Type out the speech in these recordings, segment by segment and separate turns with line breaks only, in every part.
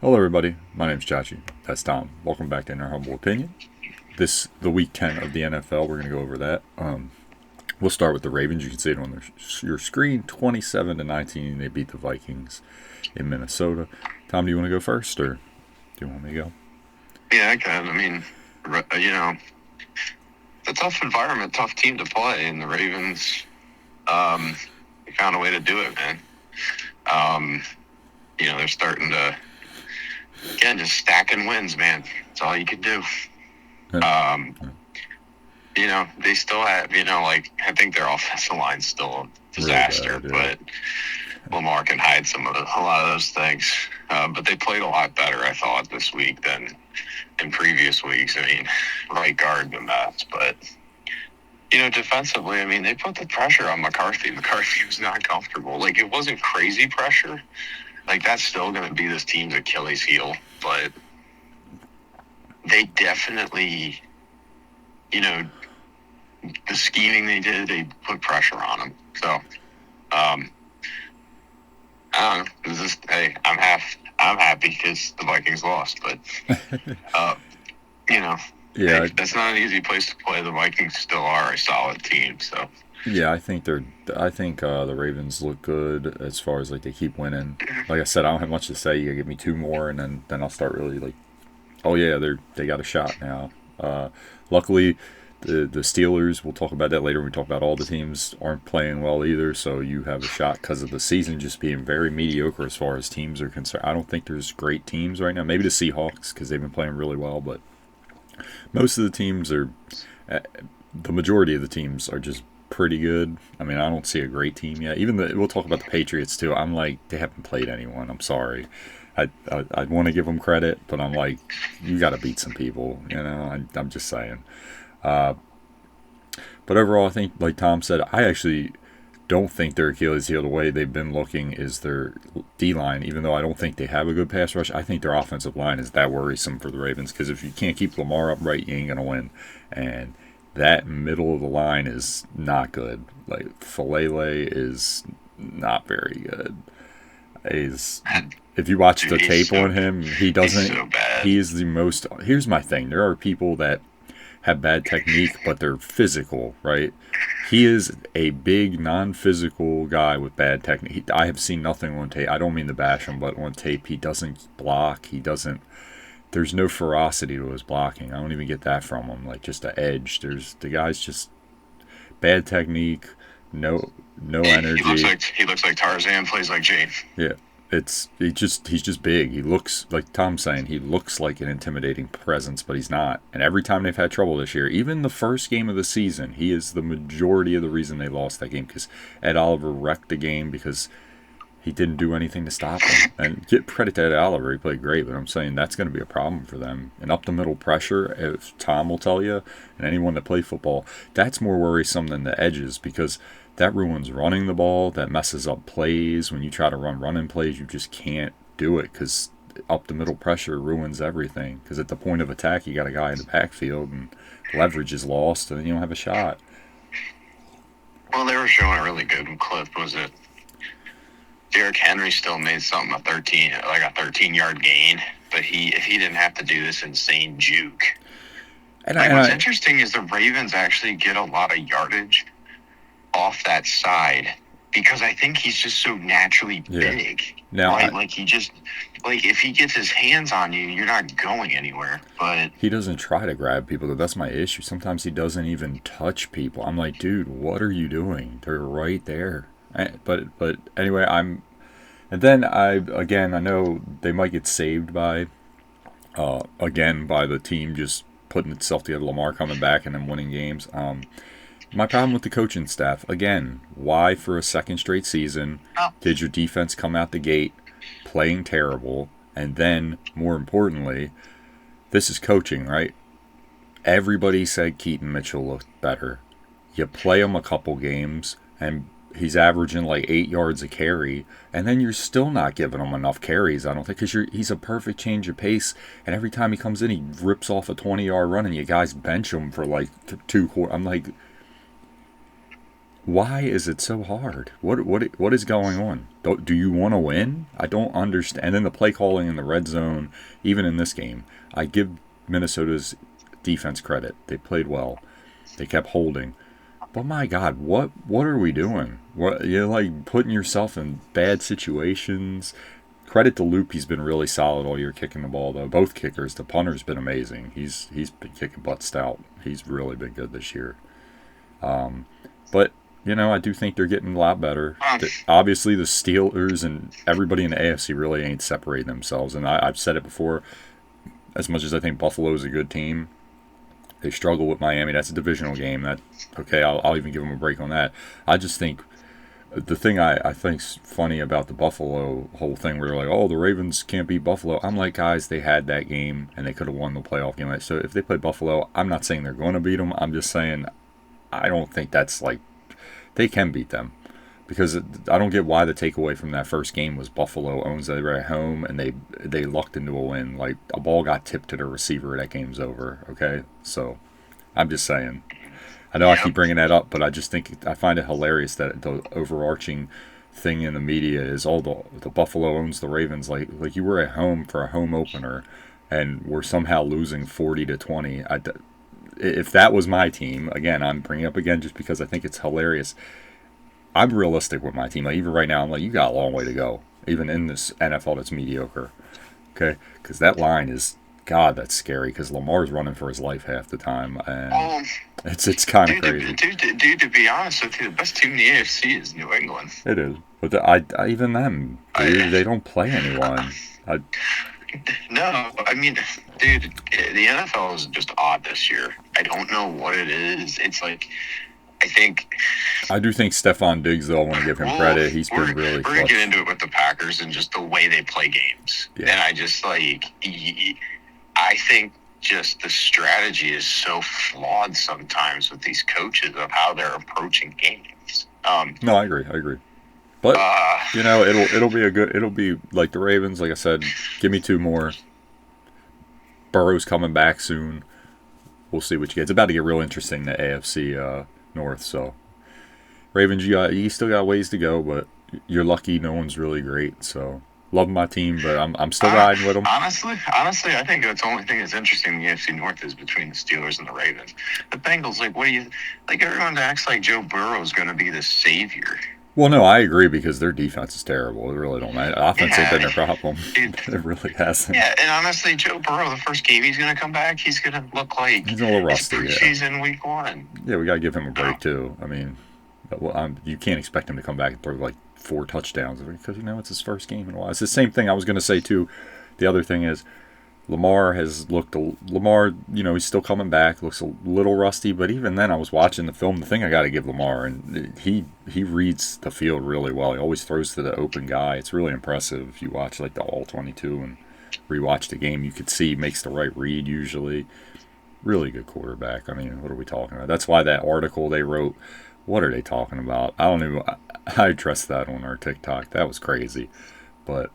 Hello, everybody. My name's Chachi. That's Tom. Welcome back to In Our Humble Opinion. The week 10 of the NFL. We're going to go over that. We'll start with the Ravens. You can see it on your screen. 27-19. They beat the Vikings in Minnesota. Tom, do you want to go first, or do you want me to go?
Yeah, I can. I mean, it's a tough environment, tough team to play, and the Ravens, they found a way to do it, man. They're starting to, again, just stacking wins, man. That's all you can do. Um, they still have, I think their offensive line's still a disaster,
Really bad,
but Lamar can hide a lot of those things. But they played a lot better, I thought, this week than in previous weeks. I mean, right guard the mess, but defensively, I mean, they put the pressure on McCarthy. McCarthy was not comfortable. Like, it wasn't crazy pressure. Like, that's still going to be this team's Achilles heel, but they definitely, the scheming they did, they put pressure on them. So, I don't know. Hey, I'm happy because the Vikings lost, but,
yeah.
hey, that's not an easy place to play. The Vikings still are a solid team, so.
Yeah, I think the Ravens look good as far as like they keep winning. Like I said, I don't have much to say. You gotta give me two more, and then I'll start really like, oh yeah, they got a shot now. Luckily, the Steelers. We'll talk about that later when we talk about all the teams aren't playing well either. So you have a shot because of the season just being very mediocre as far as teams are concerned. I don't think there's great teams right now. Maybe the Seahawks because they've been playing really well, but most of the teams are. The majority of the teams are just pretty good. I mean, I don't see a great team yet. We'll talk about the Patriots too. I'm like, they haven't played anyone. I'm sorry. I want to give them credit, but I'm like, you got to beat some people. I'm just saying. But overall, I think, like Tom said, I actually don't think their Achilles heel, the way they've been looking, is their D line. Even though I don't think they have a good pass rush, I think their offensive line is that worrisome for the Ravens. Because if you can't keep Lamar upright, you ain't gonna win. And that middle of the line is not good. Like Falele is not very good. If you watch the tape on him, he doesn't.
So bad.
He is the most. Here's my thing. There are people that have bad technique, but they're physical, right? He is a big, non-physical guy with bad technique. I have seen nothing on tape. I don't mean to bash him, but on tape, he doesn't block. He doesn't. There's no ferocity to his blocking. I don't even get that from him. Like just the edge. The guy's just bad technique. No energy.
He looks like Tarzan. Plays like Jane.
Yeah, he's just big. He looks like Tom's saying. He looks like an intimidating presence, but he's not. And every time they've had trouble this year, even the first game of the season, he is the majority of the reason they lost that game because Ed Oliver wrecked the game because he didn't do anything to stop him. And get credit to Ed Oliver, he played great, but I'm saying that's going to be a problem for them. And up the middle pressure, as Tom will tell you, and anyone that plays football, that's more worrisome than the edges because that ruins running the ball. That messes up plays. When you try to run running plays, you just can't do it because up the middle pressure ruins everything. Because at the point of attack, you got a guy in the backfield and leverage is lost, and you don't have a shot.
Well, they were showing a really good clip. Was it Derrick Henry still made something a 13-yard gain, but if he didn't have to do this insane juke. What's interesting is the Ravens actually get a lot of yardage off that side because I think he's just so naturally big.
Now,
right? If he gets his hands on you, you're not going anywhere. But
he doesn't try to grab people. That's my issue. Sometimes he doesn't even touch people. I'm like, dude, what are you doing? They're right there. But anyway, and then I know they might get saved by the team just putting itself together. Lamar coming back and then winning games. My problem with the coaching staff, again, why for a second straight season did your defense come out the gate playing terrible? And then, more importantly, this is coaching, right? Everybody said Keaton Mitchell looked better. You play him a couple games, and he's averaging like 8 yards a carry, and then you're still not giving him enough carries, I don't think, because he's a perfect change of pace, and every time he comes in, he rips off a 20-yard run, and you guys bench him for like 2 quarters. I'm like, Why is it so hard? What is going on? Do you want to win? I don't understand. And then the play calling in the red zone, even in this game, I give Minnesota's defense credit. They played well. They kept holding. But my God, what are we doing? What, you're like putting yourself in bad situations. Credit to Loop, he's been really solid all year kicking the ball though. Both kickers, the punter's been amazing. He's been kicking butt stout. He's really been good this year. But I do think they're getting a lot better. Obviously, the Steelers and everybody in the AFC really ain't separating themselves. And I've said it before. As much as I think Buffalo's a good team, they struggle with Miami. That's a divisional game. That okay. I'll even give them a break on that. I just think the thing I think's funny about the Buffalo whole thing, where they're like, oh, the Ravens can't beat Buffalo. I'm like, guys, they had that game and they could have won the playoff game. So if they play Buffalo, I'm not saying they're going to beat them. I'm just saying I don't think that's like they can beat them, because I don't get why the takeaway from that first game was Buffalo owns it. They were at home and they lucked into a win. Like a ball got tipped to the receiver, that game's over. Okay, so I'm just saying. I know I keep bringing that up, but I just think I find it hilarious that the overarching thing in the media is the Buffalo owns the Ravens. Like you were at home for a home opener, and we're somehow losing 40-20. If that was my team, again, I'm bringing it up again just because I think it's hilarious. I'm realistic with my team. Like even right now, I'm like, you got a long way to go, even in this NFL that's mediocre. Okay, because that line is, God, that's scary. Because Lamar's running for his life half the time, and it's kind of crazy.
Dude, to be honest with you, the best team in the AFC is New England.
It is, but even them, dude, they don't play anyone.
No, I mean, dude, the NFL is just odd this year. I don't know what it is. It's like, I
do think Stephon Diggs, though, I want to give him credit. He's been really
We're going to get into it with the Packers and just the way they play games. Yeah. And I just, I think just the strategy is so flawed sometimes with these coaches of how they're approaching games.
No, I agree. But it'll be like the Ravens. Like I said, give me 2 more. Burrow's coming back soon. We'll see what you get. It's about to get real interesting, the AFC North. So Ravens, you still got ways to go, but you're lucky. No one's really great. So love my team, but I'm still riding with them.
Honestly, I think that's the only thing that's interesting in the AFC North is between the Steelers and the Ravens. The Bengals, everyone acts like Joe Burrow is going to be the savior.
Well, no, I agree, because their defense is terrible. It really don't matter. Offense ain't been their problem. It really hasn't.
Yeah, and honestly, Joe Burrow, the first game he's going to come back, he's going to look like
he's a little rusty.
Preseason week 1.
Yeah, we got to give him a break too. I mean, you can't expect him to come back and throw like 4 touchdowns because it's his first game in a while. It's the same thing I was going to say too. The other thing is, Lamar, he's still coming back, looks a little rusty, but even then I was watching the film. The thing I got to give Lamar, and he reads the field really well. He always throws to the open guy. It's really impressive. If you watch like the All-22 and rewatch the game, you could see he makes the right read usually. Really good quarterback. I mean, what are we talking about? That's why that article they wrote, what are they talking about? I don't even, I addressed that on our TikTok. That was crazy. But,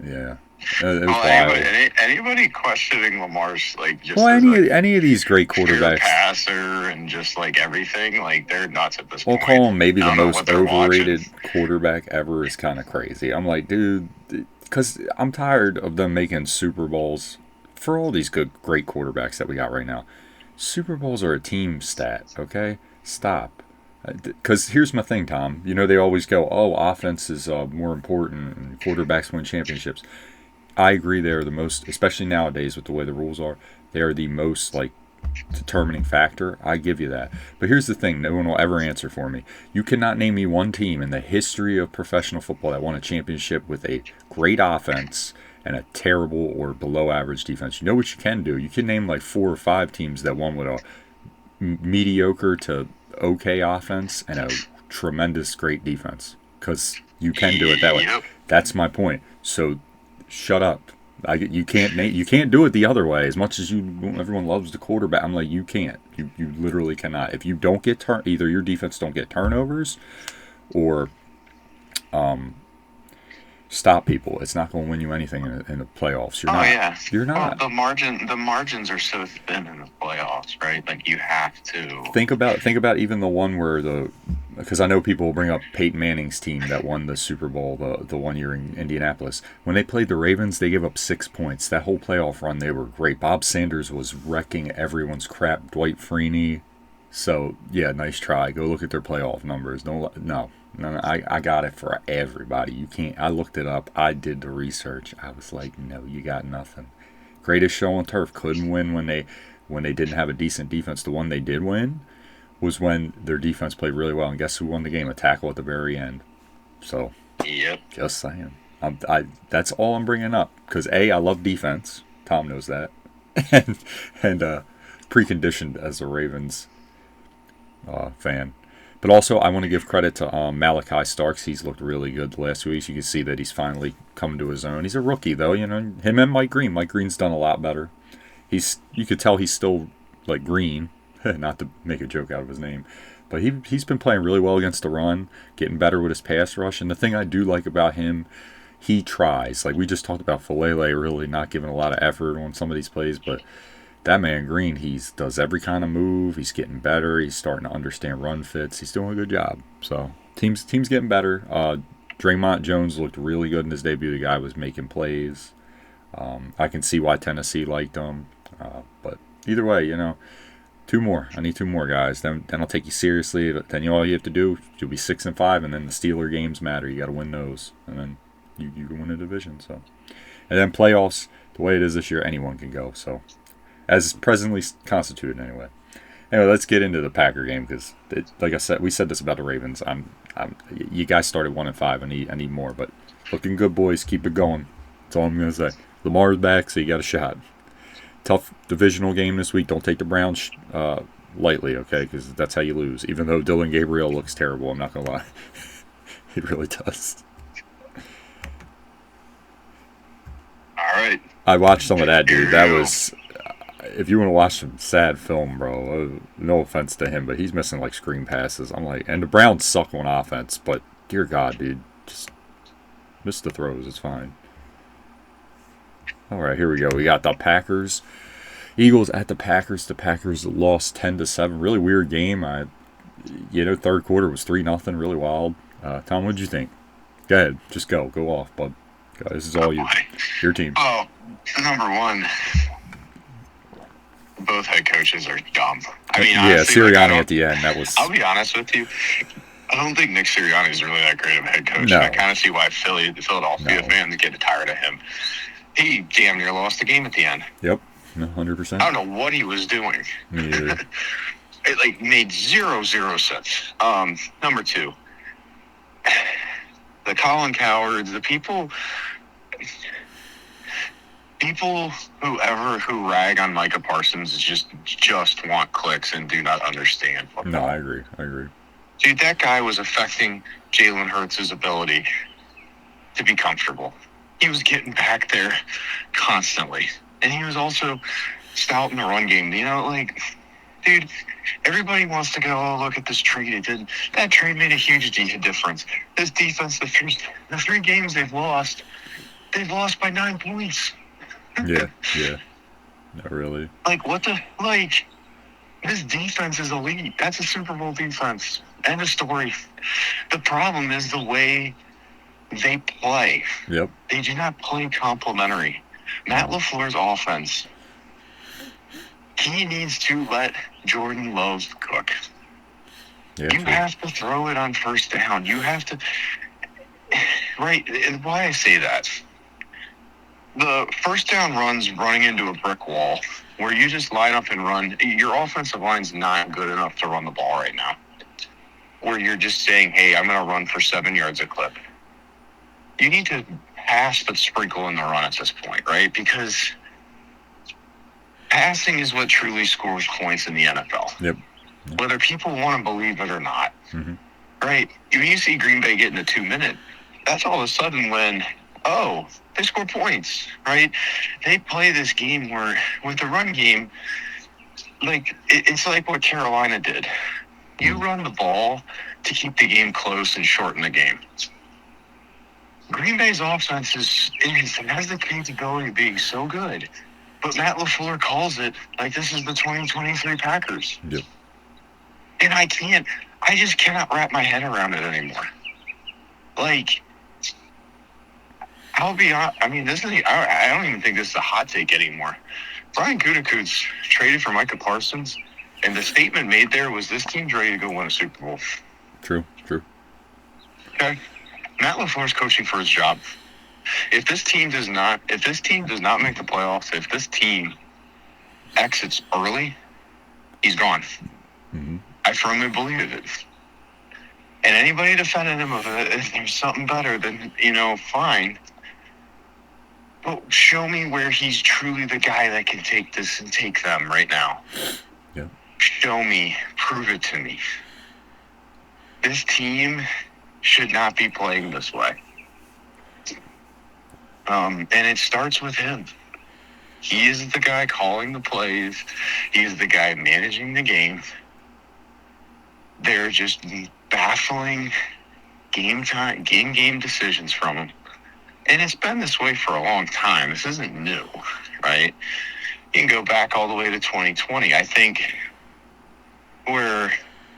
yeah.
Anybody questioning Lamar's
any of these great quarterbacks,
passer and just everything, they're nuts at this point.
We'll call him maybe the most overrated quarterback ever is kind of crazy. I'm like, dude, because I'm tired of them making Super Bowls for all these great quarterbacks that we got right now. Super Bowls are a team stat, okay? Stop. Because here's my thing, Tom. They always go, oh, offense is more important and quarterbacks win championships. I agree they're the most, especially nowadays with the way the rules are, they are the most determining factor. I give you that. But here's the thing, no one will ever answer for me. You cannot name me one team in the history of professional football that won a championship with a great offense and a terrible or below average defense. You know what you can do? You can name 4 or 5 teams that won with a mediocre to okay offense and a tremendous great defense. Because you can do it that way. That's my point. So shut up. You can't do it the other way. As much as everyone loves the quarterback, I'm like, you can't. You literally cannot. If you don't get either your defense don't get turnovers, or stop people. It's not going to win you anything in the playoffs. You're
Oh
not.
yeah.
You're
Well,
not.
the margins are so thin in the playoffs, right? Like you have to.
Think about even the one where because I know people will bring up Peyton Manning's team that won the Super Bowl the one year in Indianapolis. When they played the Ravens, they gave up 6 points. That whole playoff run, they were great. Bob Sanders was wrecking everyone's crap. Dwight Freeney. So yeah, nice try. Go look at their playoff numbers. No. I got it for everybody. You can't. I looked it up. I did the research. I was like, no, you got nothing. Greatest show on turf. Couldn't win when they didn't have a decent defense. The one they did win was when their defense played really well. And guess who won the game? A tackle at the very end. So,
Yep.
just saying. That's all I'm bringing up. Because, A, I love defense. Tom knows that. and preconditioned as a Ravens fan. But also, I want to give credit to Malachi Starks. He's looked really good the last 2 weeks. You can see that he's finally coming to his own. He's a rookie, though. You know, him and Mike Green. Mike Green's done a lot better. You could tell he's still like green, not to make a joke out of his name, but he's been playing really well against the run, getting better with his pass rush. And the thing I do like about him, he tries. Like we just talked about Falele really not giving a lot of effort on some of these plays, but that man Green, does every kind of move. He's getting better. He's starting to understand run fits. He's doing a good job. So team's getting better. Draymond Jones looked really good in his debut. The guy was making plays. I can see why Tennessee liked him. But either way, 2 more. I need 2 more guys. Then I'll take you seriously. Then all you have to do, you'll be 6-5, and then the Steeler games matter. You got to win those, and then you can win a division. So, and then playoffs, the way it is this year, anyone can go. So, as presently constituted, anyway. Anyway, let's get into the Packer game because, like I said, we said this about the Ravens. You guys started 1-5. I need more, but looking good, boys. Keep it going. That's all I'm gonna say. Lamar's back, so you got a shot. Tough divisional game this week. Don't take the Browns lightly, okay? Because that's how you lose. Even though Dylan Gabriel looks terrible, I'm not gonna lie. He really does.
All right.
I watched some of that, dude. That was. If you want to watch some sad film, bro, no offense to him, but he's missing like screen passes. I'm like, and the Browns suck on offense, but dear God, dude, just miss the throws. It's fine. All right, here we go. We got the Packers. Eagles at the Packers. The Packers lost 10-7. Really weird game. Third quarter was 3-0. Really wild. Tom, what'd you think? Go ahead. Just go. Go off, bud. This is all you. Your team.
Oh, number one, both head coaches are dumb. I mean, honestly,
Sirianni at the end. That was.
I'll be honest with you. I don't think Nick Sirianni is really that great of a head coach.
No.
I kind of see why Philadelphia fans get tired of him. He damn near lost the game at the end.
Yep, 100%.
I don't know what he was doing.
Me either.
It made zero sense. Number two, the Colin Cowards, the people who rag on Micah Parsons just want clicks and do not understand football.
No, I agree.
Dude, that guy was affecting Jalen Hurts' ability to be comfortable. He was getting back there constantly. And he was also stout in the run game. Dude, everybody wants to go, oh, look at this trade. That trade made a huge difference. This defense, the 3 games they've lost by 9 points.
Yeah. Not really.
This defense is elite. That's a Super Bowl defense. End of story. The problem is the way they play.
Yep.
They do not play complementary. Matt LaFleur's offense, he needs to let Jordan Love cook.
Yeah,
you have to throw it on first down. You have to... Right, and why I say that, the first down runs running into a brick wall where you just line up and run. Your offensive line's not good enough to run the ball right now. Where you're just saying, hey, I'm going to run for 7 yards a clip. You need to pass but sprinkle in the run at this point, right? Because passing is what truly scores points in the NFL.
Yep.
Whether people want to believe it or not.
Mm-hmm.
Right? When you see Green Bay getting a 2-minute, that's all of a sudden when, they score points, right? They play this game where, with the run game, it's like what Carolina did. You run the ball to keep the game close and shorten the game. Green Bay's offense has the capability of being so good, but Matt LaFleur calls it like this is the 2023 Packers.
Yep.
And I just cannot wrap my head around it anymore. Like, I'll be honest, I mean, I don't even think this is a hot take anymore. Brian Gutekunst traded for Micah Parsons, and the statement made there was this team's ready to go win a Super Bowl.
True.
Okay? Matt LaFleur's coaching for his job. If this team does not make the playoffs, if this team exits early, he's gone.
Mm-hmm.
I firmly believe it. And anybody defending him of it, if there's something better, then, fine. But show me where he's truly the guy that can take this and take them right now.
Yeah.
Show me. Prove it to me. This team should not be playing this way. And it starts with him. He is the guy calling the plays. He is the guy managing the game. They're just baffling game decisions from him. And it's been this way for a long time. This isn't new, right? You can go back all the way to 2020. I think where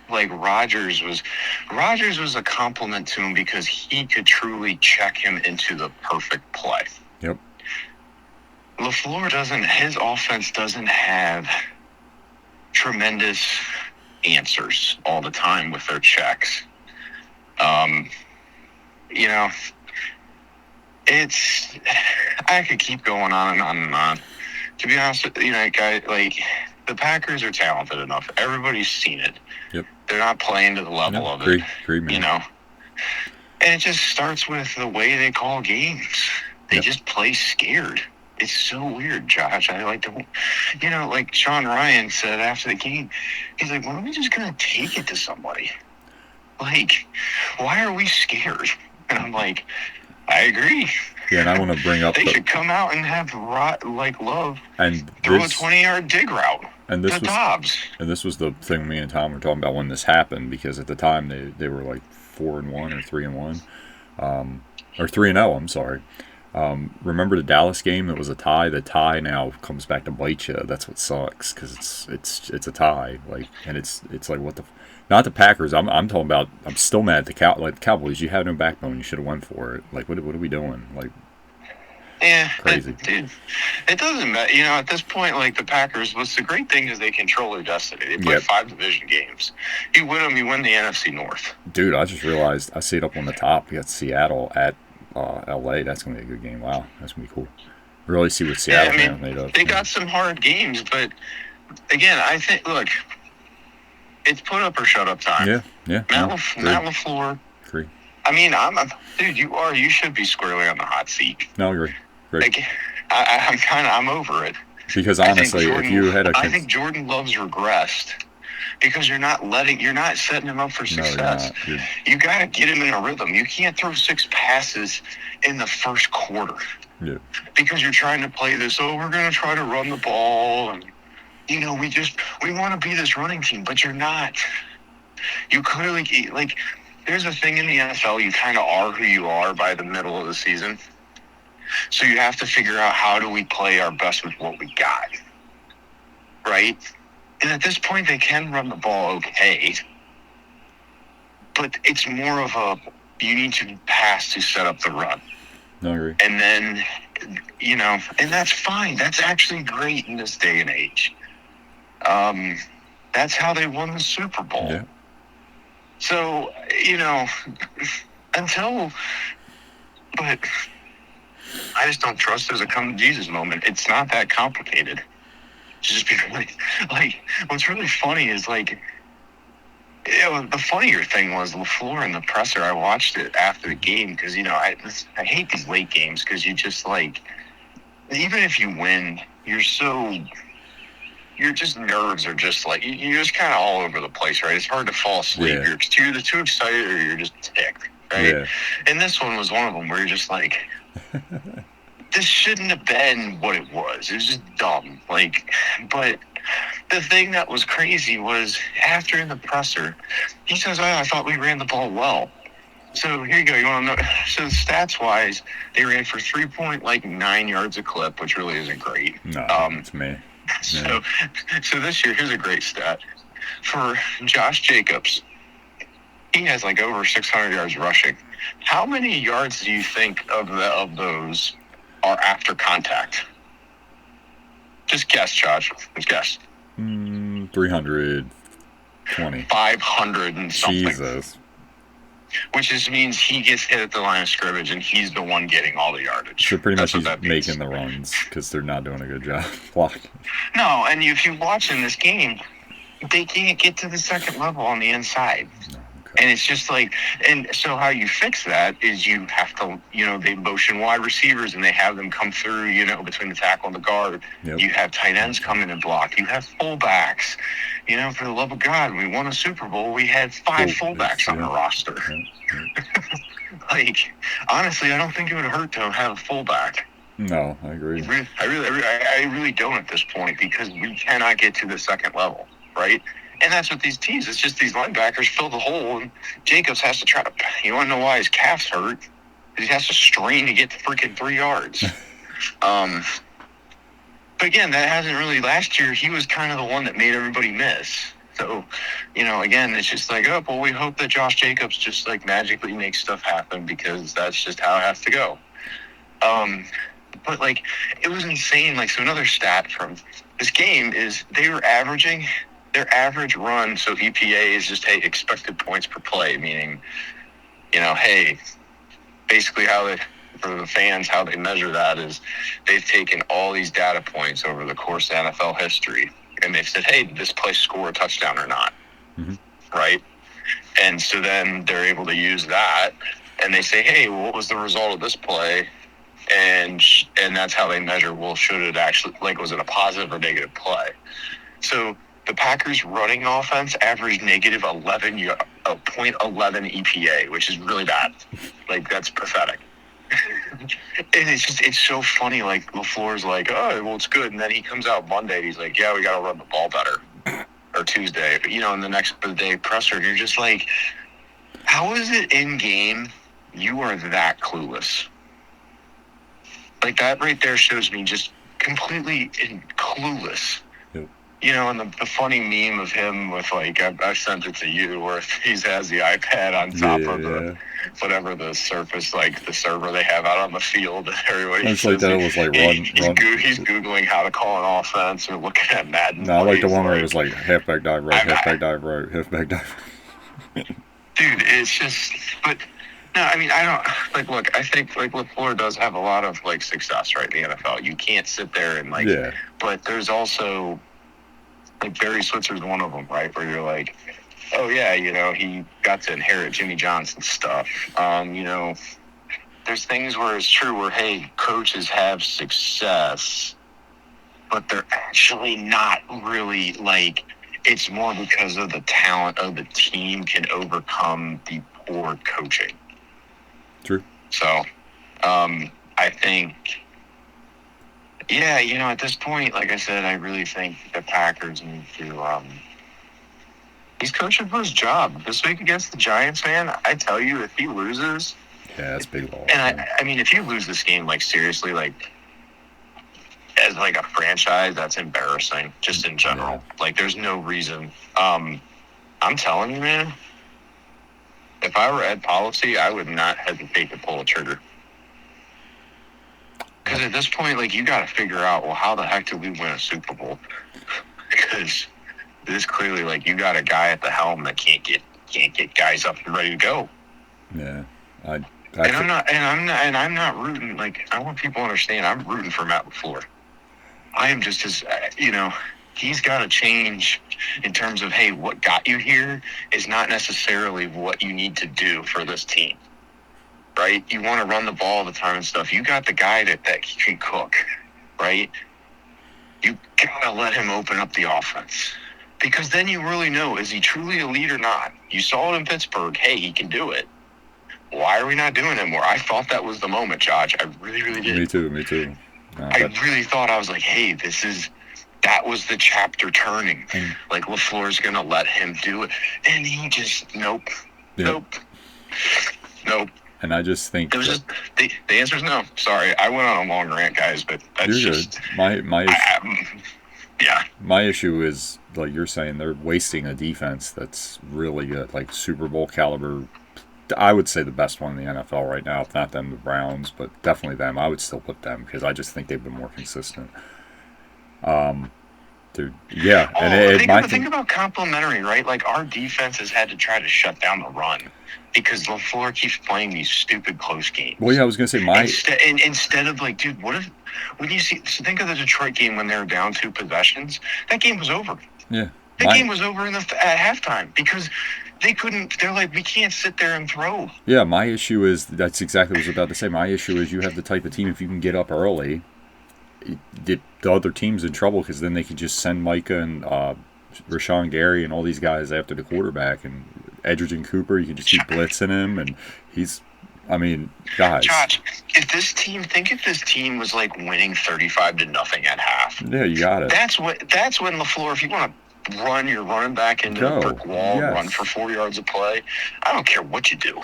Rodgers was a compliment to him because he could truly check him into the perfect play.
Yep.
LaFleur his offense doesn't have tremendous answers all the time with their checks. I could keep going on and on and on. To be honest, guys, the Packers are talented enough. Everybody's seen it.
Yep.
They're not playing to the level of
it.
Agreed, man. And it just starts with the way they call games. They just play scared. It's so weird, Josh. I like Sean Ryan said after the game, he's like, why are we just going to take it to somebody? Why are we scared? And I'm like, I agree.
Yeah, and I want to bring up
they should come out and have Love
and
throw a 20-yard dig route.
And this was
Dobbs.
And this was the thing me and Tom were talking about when this happened, because at the time they were 4-1 or 3-1, or 3-0. I'm sorry. Remember the Dallas game? It was a tie. The tie now comes back to bite you. That's what sucks, because it's a tie. And it's what the. Not the Packers. I'm talking about. I'm still mad at the Cowboys. You have no backbone. You should have went for it. What are we doing?
Yeah,
crazy.
Dude, it doesn't matter. At this point, the Packers, what's the great thing is they control their destiny. They play 5 division games. You win them, you win the NFC North.
Dude, I just realized I see it up on the top. We got Seattle at LA. That's going to be a good game. Wow, that's going to be cool. Really see what Seattle made of.
They got some hard games, but again, I think, look, it's put up or shut up time.
Yeah.
Matt LaFleur.
Agree.
I mean, dude, you should be squarely on the hot seat.
No, agree.
I'm over it.
Because honestly, if you had
I think Jordan Love's regressed because you're not setting him up for success.
No,
you got to get him in a rhythm. You can't throw 6 passes in the first quarter.
Yeah.
Because you're trying to play this, we're going to try to run the ball, and we want to be this running team, but you're not. You clearly there's a thing in the NFL, you kind of are who you are by the middle of the season. So you have to figure out how do we play our best with what we got, right? And at this point, they can run the ball okay, but it's more of you need to pass to set up the run.
No, I agree.
And then, and that's fine. That's actually great in this day and age. That's how they won the Super Bowl.
Yeah.
So, but I just don't trust there's a come to Jesus moment. It's not that complicated. Just be what's really funny is the funnier thing was LaFleur in the presser. I watched it after the game because, I hate these late games because you just even if you win, your nerves are just you're just kind of all over the place, right? It's hard to fall asleep.
Yeah.
You're either too excited or you're just ticked, right?
Yeah.
And this one was one of them where you're just this shouldn't have been what it was. It was just dumb. But the thing that was crazy was after in the presser, he says, I thought we ran the ball well. So here you go. You want to know? So stats wise, they ran for 3.9 yards a clip, which really isn't great.
No, it's me.
So, so this year, here's a great stat for Josh Jacobs. He has like over 600 yards rushing. How many yards do you think of those are after contact? Just guess, Josh. Just guess.
320.
500 and something.
Jesus.
Which just means he gets hit at the line of scrimmage and he's the one getting all the yardage.
So pretty much
That's what
he's
that means.
making the runs because they're not doing a good job blocking.
No, and if you watch in this game, they can't get to the second level on the inside.
No, okay.
And it's just like, and so how you fix that is you have to, they motion wide receivers and they have them come through, between the tackle and the guard.
Yep.
You have tight ends come in and block. You have fullbacks. For the love of God, we won a Super Bowl. We had 5 fullbacks on the roster. Like, honestly, I don't think it would hurt to have a fullback.
No, I agree.
I really don't at this point because we cannot get to the second level, right? And that's what these teams, it's just these linebackers fill the hole, and Jacobs has to try to, you want to know why his calf's hurt? Because he has to strain to get to freaking 3 yards. But again, that hasn't really, last year, he was kind of the one that made everybody miss. So, again, it's just like, oh, well, we hope that Josh Jacobs just, like, magically makes stuff happen because that's just how it has to go. But, like, it was insane. Like, so another stat from this game is they were averaging their average run, so EPA is just, hey, expected points per play, meaning, hey, basically how they, for the fans, how they measure that is they've taken all these data points over the course of NFL history, and they've said, hey, did this play score a touchdown or not?
Mm-hmm.
Right? And so then they're able to use that, and they say, hey, well, what was the result of this play? And that's how they measure, well, should it actually, like, was it a positive or negative play? So the Packers running offense averaged negative 0.11 EPA, which is really bad. Like, that's pathetic. And it's so funny. Like, LaFleur's like, oh, well, it's good. And then he comes out Monday. He's like, yeah, we got to run the ball better. Or Tuesday. In the next day presser, you're just like, how is it in game you are that clueless? Like, that right there shows me just completely clueless.
Yep.
And the funny meme of him with, like, I've sent it to you, where he has the iPad on top of the whatever the surface, like the server they have out on the field. Everybody
it's like that. It was like run.
He's Googling how to call an offense or looking at Madden.
No, I like the one where it was like halfback dive right, halfback dive right, halfback dive.
Dude, it's just, but no, I mean, I don't, like, look, I think, like, LaFleur does have a lot of, like, success, right, in the NFL. You can't sit there and, like, but there's also, like, Barry Switzer's one of them, right, where you're like, oh, yeah, he got to inherit Jimmy Johnson's stuff. There's things where it's true where, hey, coaches have success, but they're actually not really, like, it's more because of the talent of the team can overcome the poor coaching.
True.
So, I think, at this point, like I said, I really think the Packers need to, he's coaching for his job. This week against the Giants, man, I tell you, if he loses.
Yeah, that's big loss.
And I mean, if you lose this game, like, seriously, like, as, like, a franchise, that's embarrassing, just in general. Yeah. Like, there's no reason. I'm telling you, man, if I were Ed Policy, I would not hesitate to pull a trigger. Because at this point, like, you got to figure out, well, how the heck did we win a Super Bowl? Because this clearly, like, you got a guy at the helm that can't get guys up and ready to go.
Yeah,
I'm not rooting. Like, I want people to understand, I'm rooting for Matt LaFleur. I am just as, he's got to change in terms of, hey, what got you here is not necessarily what you need to do for this team, right? You want to run the ball all the time and stuff. You got the guy that can cook, right? You got to let him open up the offense because then you really know, is he truly a lead or not? You saw it in Pittsburgh. Hey, he can do it. Why are we not doing it more? I thought that was the moment, Josh. I really, really did.
Me too.
I really thought, I was like, hey, that was the chapter turning. Like, LaFleur's going to let him do it. And he just, nope. Nope.
And I just think
It was just the answer is no. Sorry, I went on a long rant, guys, but that's
you're
just
good.
yeah.
My issue is, like you're saying, they're wasting a defense that's really good, like Super Bowl caliber. I would say the best one in the NFL right now. If not them, the Browns, but definitely them. I would still put them because I just think they've been more consistent. Yeah, and
Think about complimentary, right? Like our defense has had to try to shut down the run because LaFleur keeps playing these stupid close games.
Well, yeah, I was gonna say
instead of like, dude, what if when you see? So think of the Detroit game when they were down 2 possessions. That game was over.
Yeah,
that game was over at halftime because they couldn't. They're like, we can't sit there and throw.
Yeah, my issue is that's exactly what I was about to say. My issue is you have the type of team if you can get up early. The other team's in trouble because then they can just send Micah and Rashawn Gary and all these guys after the quarterback and Edgerton Cooper. You can just keep blitzing him, and I mean, guys.
Josh, if this team was like winning 35-0 at half.
Yeah, you got it.
That's when LaFleur, if you want to run your running back into the brick wall, run for 4 yards of play, I don't care what you do.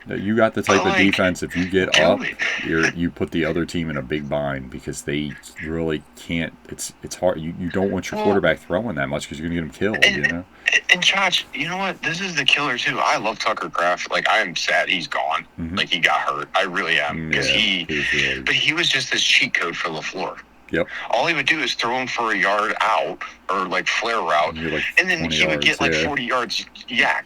You got the type of defense. If you get up, you put the other team in a big bind because they really can't. It's hard. You don't want your quarterback throwing that much because you're gonna get him killed.
And Josh, you know what? This is the killer too. I love Tucker Kraft. Like I am sad he's gone. Mm-hmm. Like he got hurt. I really am because but he was just this cheat code for LaFleur.
Yep.
All he would do is throw him for a yard out or like flare route, and then he would get like 40 yards yak.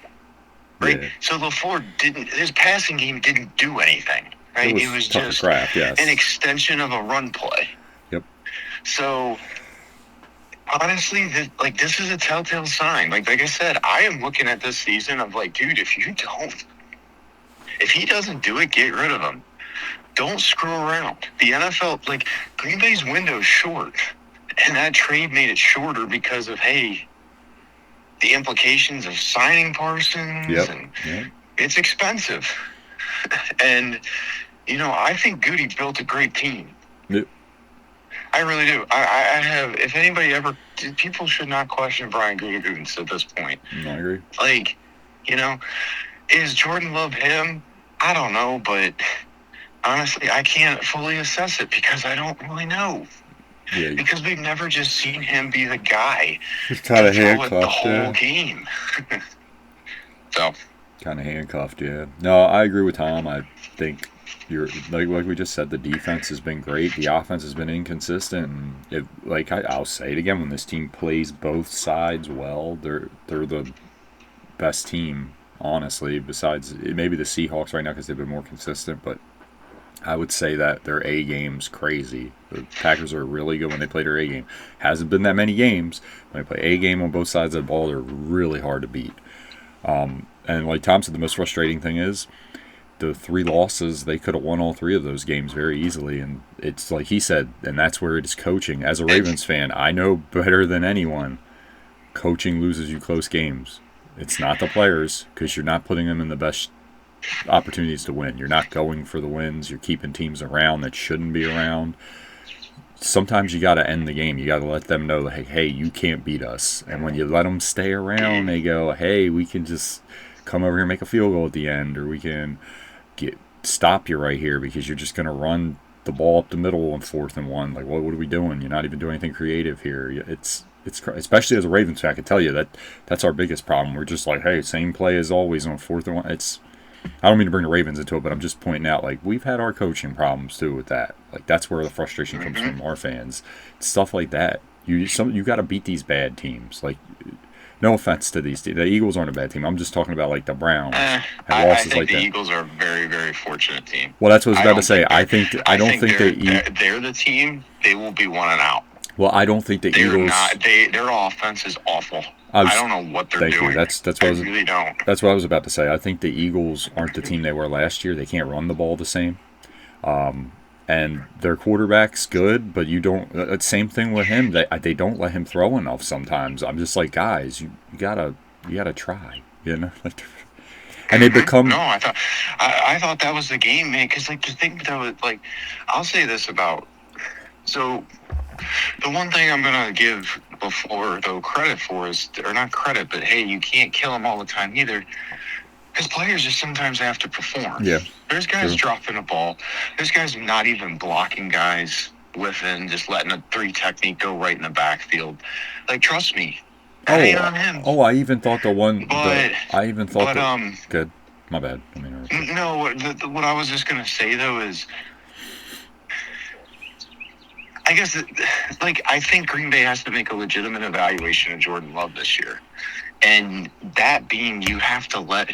Right, yeah. So LaFleur his passing game didn't do anything. Right, it was just an extension of a run play.
Yep.
So honestly, this is a telltale sign. Like I said, I am looking at this season of like, dude, if he doesn't do it, get rid of him. Don't screw around. The NFL, like Green Bay's window's short, and that trade made it shorter because of the implications of signing Parsons, and it's expensive. And, I think Goody built a great team.
Yep.
I really do. I have, if anybody people should not question Brian Gutekunst at this point.
I agree.
Like, is Jordan Love him? I don't know, but honestly, I can't fully assess it because I don't really know.
Yeah,
because we've never just seen him be the guy
just kind of handcuffed
the whole game. So
kind of handcuffed, yeah. No, I agree with Tom. I think you're like we just said. The defense has been great. The offense has been inconsistent. And I'll say it again: when this team plays both sides well, they're the best team, honestly. Besides maybe the Seahawks right now because they've been more consistent, but I would say that their A game's crazy. The Packers are really good when they play their A game. Hasn't been that many games. When they play A game on both sides of the ball, they're really hard to beat. And like Tom said, the most frustrating thing is the 3 losses, they could have won all 3 of those games very easily. And it's like he said, and that's where it is coaching. As a Ravens fan, I know better than anyone, coaching loses you close games. It's not the players because you're not putting them in the best opportunities to win. You're not going for the wins. You're keeping teams around that shouldn't be around. Sometimes you got to end the game. You got to let them know that, hey, you can't beat us. And when you let them stay around, they go, hey, we can just come over here and make a field goal at the end, or we can stop you right here because you're just going to run the ball up the middle on 4th and 1. Like, what are we doing? You're not even doing anything creative here. It's especially as a Ravens fan, I can tell you that's our biggest problem. We're just like, hey, same play as always on 4th and 1. I don't mean to bring the Ravens into it, but I'm just pointing out, like, we've had our coaching problems, too, with that. Like, that's where the frustration comes from our fans. Stuff like that. You got to beat these bad teams. Like, no offense to these teams. The Eagles aren't a bad team. I'm just talking about, like, the Browns.
I think the Eagles are a very, very fortunate team.
Well, that's what I was about to say. I don't think
they're the team. They will be 1-0.
Well, I don't think the Eagles.
Their offense is awful. I don't know what they're doing.
That's what I really don't. That's what I was about to say. I think the Eagles aren't the team they were last year. They can't run the ball the same. And their quarterback's good, but you don't. Same thing with him. They don't let him throw enough sometimes. I'm just like, guys, you gotta try. And they become.
No, I thought that was the game, man. Because like the thing that was like, I'll say this about so. The one thing I'm going to give LaFleur, though, credit for is, or not credit, but hey, you can't kill him all the time either. Because players just sometimes have to perform.
Yeah.
There's guys
True.
dropping a ball. There's guys not even blocking guys within, just letting a 3 technique go right in the backfield. Like, trust me, that ain't on him.
I even thought the one.
But
Good. My bad. I mean,
no. What I was just gonna say though is, I guess, I think Green Bay has to make a legitimate evaluation of Jordan Love this year. And that being, you have to let,